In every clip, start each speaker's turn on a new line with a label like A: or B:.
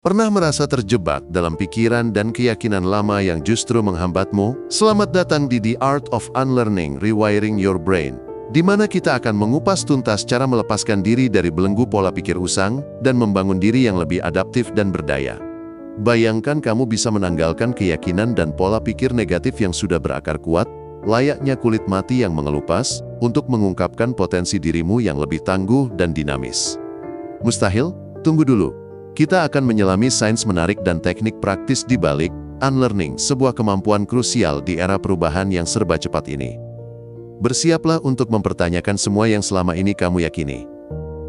A: Pernah merasa terjebak dalam pikiran dan keyakinan lama yang justru menghambatmu? Selamat datang di The Art of Unlearning Rewiring Your Brain, di mana kita akan mengupas tuntas cara melepaskan diri dari belenggu pola pikir usang dan membangun diri yang lebih adaptif dan berdaya. Bayangkan kamu bisa menanggalkan keyakinan dan pola pikir negatif yang sudah berakar kuat, layaknya kulit mati yang mengelupas, untuk mengungkapkan potensi dirimu yang lebih tangguh dan dinamis. Mustahil? Tunggu dulu. Kita akan menyelami sains menarik dan teknik praktis di balik unlearning, sebuah kemampuan krusial di era perubahan yang serba cepat ini. Bersiaplah untuk mempertanyakan semua yang selama ini kamu yakini.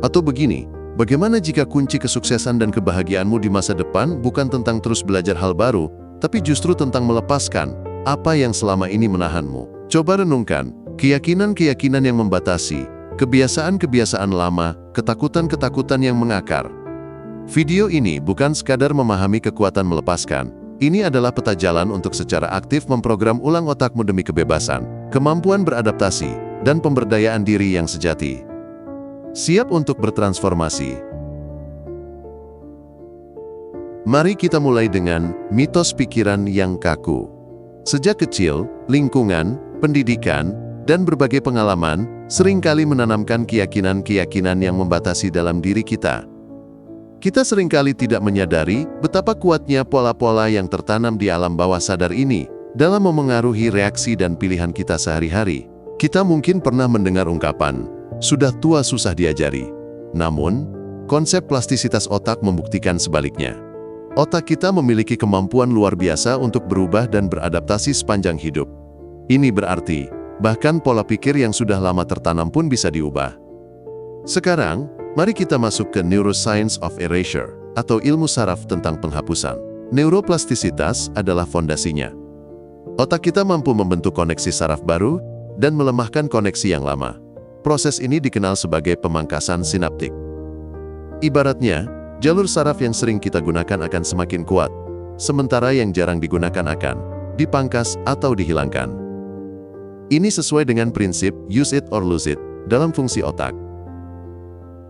A: Atau begini, bagaimana jika kunci kesuksesan dan kebahagiaanmu di masa depan bukan tentang terus belajar hal baru, tapi justru tentang melepaskan apa yang selama ini menahanmu? Coba renungkan, keyakinan-keyakinan yang membatasi, kebiasaan-kebiasaan lama, ketakutan-ketakutan yang mengakar. Video ini bukan sekadar memahami kekuatan melepaskan. Ini adalah peta jalan untuk secara aktif memprogram ulang otakmu demi kebebasan, kemampuan beradaptasi, dan pemberdayaan diri yang sejati. Siap untuk bertransformasi? Mari kita mulai dengan mitos pikiran yang kaku. Sejak kecil, lingkungan, pendidikan, dan berbagai pengalaman seringkali menanamkan keyakinan-keyakinan yang membatasi dalam diri kita. Kita seringkali tidak menyadari betapa kuatnya pola-pola yang tertanam di alam bawah sadar ini dalam memengaruhi reaksi dan pilihan kita sehari-hari. Kita mungkin pernah mendengar ungkapan, "Sudah tua susah diajari." Namun, konsep plastisitas otak membuktikan sebaliknya. Otak kita memiliki kemampuan luar biasa untuk berubah dan beradaptasi sepanjang hidup. Ini berarti, bahkan pola pikir yang sudah lama tertanam pun bisa diubah. Sekarang, mari kita masuk ke Neuroscience of Erasure, atau ilmu saraf tentang penghapusan. Neuroplastisitas adalah fondasinya. Otak kita mampu membentuk koneksi saraf baru dan melemahkan koneksi yang lama. Proses ini dikenal sebagai pemangkasan sinaptik. Ibaratnya, jalur saraf yang sering kita gunakan akan semakin kuat, sementara yang jarang digunakan akan dipangkas atau dihilangkan. Ini sesuai dengan prinsip use it or lose it dalam fungsi otak.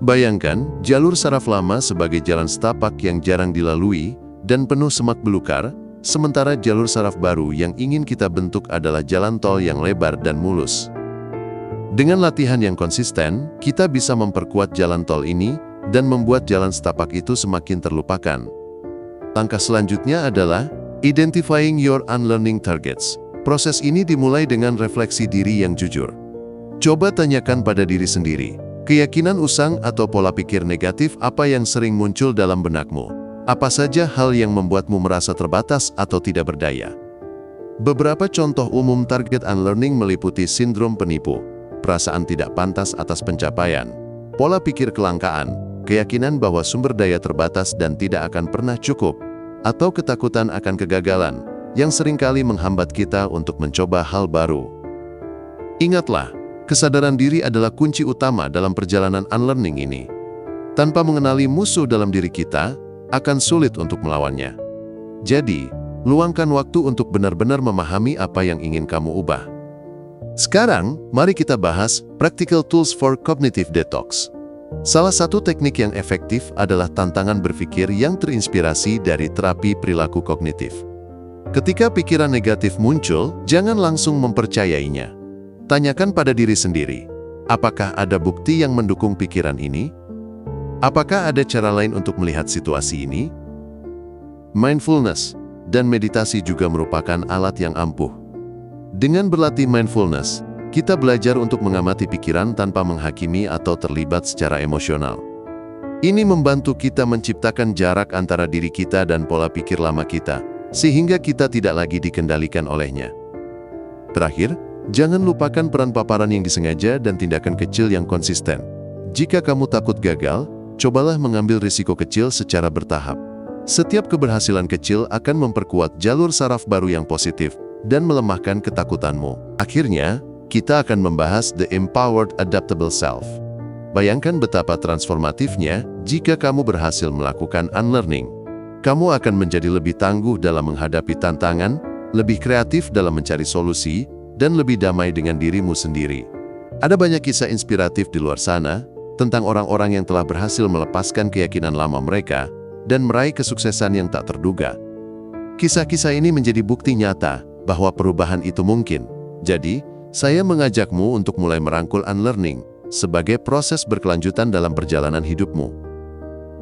A: Bayangkan, jalur saraf lama sebagai jalan setapak yang jarang dilalui dan penuh semak belukar, sementara jalur saraf baru yang ingin kita bentuk adalah jalan tol yang lebar dan mulus. Dengan latihan yang konsisten, kita bisa memperkuat jalan tol ini dan membuat jalan setapak itu semakin terlupakan. Langkah selanjutnya adalah identifying your unlearning targets. Proses ini dimulai dengan refleksi diri yang jujur. Coba tanyakan pada diri sendiri, keyakinan usang atau pola pikir negatif apa yang sering muncul dalam benakmu? Apa saja hal yang membuatmu merasa terbatas atau tidak berdaya? Beberapa contoh umum target unlearning meliputi sindrom penipu, perasaan tidak pantas atas pencapaian, pola pikir kelangkaan, keyakinan bahwa sumber daya terbatas dan tidak akan pernah cukup, atau ketakutan akan kegagalan, yang seringkali menghambat kita untuk mencoba hal baru. Ingatlah, kesadaran diri adalah kunci utama dalam perjalanan unlearning ini. Tanpa mengenali musuh dalam diri kita, akan sulit untuk melawannya. Jadi, luangkan waktu untuk benar-benar memahami apa yang ingin kamu ubah. Sekarang, mari kita bahas practical tools for cognitive detox. Salah satu teknik yang efektif adalah tantangan berpikir yang terinspirasi dari terapi perilaku kognitif. Ketika pikiran negatif muncul, jangan langsung mempercayainya. Tanyakan pada diri sendiri, apakah ada bukti yang mendukung pikiran ini? Apakah ada cara lain untuk melihat situasi ini? Mindfulness dan meditasi juga merupakan alat yang ampuh. Dengan berlatih mindfulness, kita belajar untuk mengamati pikiran tanpa menghakimi atau terlibat secara emosional. Ini membantu kita menciptakan jarak antara diri kita dan pola pikir lama kita, sehingga kita tidak lagi dikendalikan olehnya. Terakhir, jangan lupakan peran paparan yang disengaja dan tindakan kecil yang konsisten. Jika kamu takut gagal, cobalah mengambil risiko kecil secara bertahap. Setiap keberhasilan kecil akan memperkuat jalur saraf baru yang positif dan melemahkan ketakutanmu. Akhirnya, kita akan membahas The Empowered Adaptable Self. Bayangkan betapa transformatifnya jika kamu berhasil melakukan unlearning. Kamu akan menjadi lebih tangguh dalam menghadapi tantangan, lebih kreatif dalam mencari solusi, dan lebih damai dengan dirimu sendiri. Ada banyak kisah inspiratif di luar sana tentang orang-orang yang telah berhasil melepaskan keyakinan lama mereka dan meraih kesuksesan yang tak terduga. Kisah-kisah ini menjadi bukti nyata bahwa perubahan itu mungkin. Jadi, saya mengajakmu untuk mulai merangkul unlearning sebagai proses berkelanjutan dalam perjalanan hidupmu.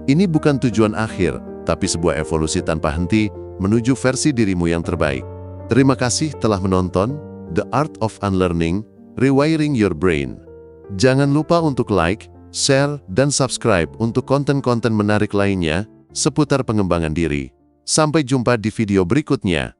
A: Ini bukan tujuan akhir, tapi sebuah evolusi tanpa henti menuju versi dirimu yang terbaik. Terima kasih telah menonton The Art of Unlearning, Rewiring Your Brain. Jangan lupa untuk like, share, dan subscribe untuk konten-konten menarik lainnya seputar pengembangan diri. Sampai jumpa di video berikutnya.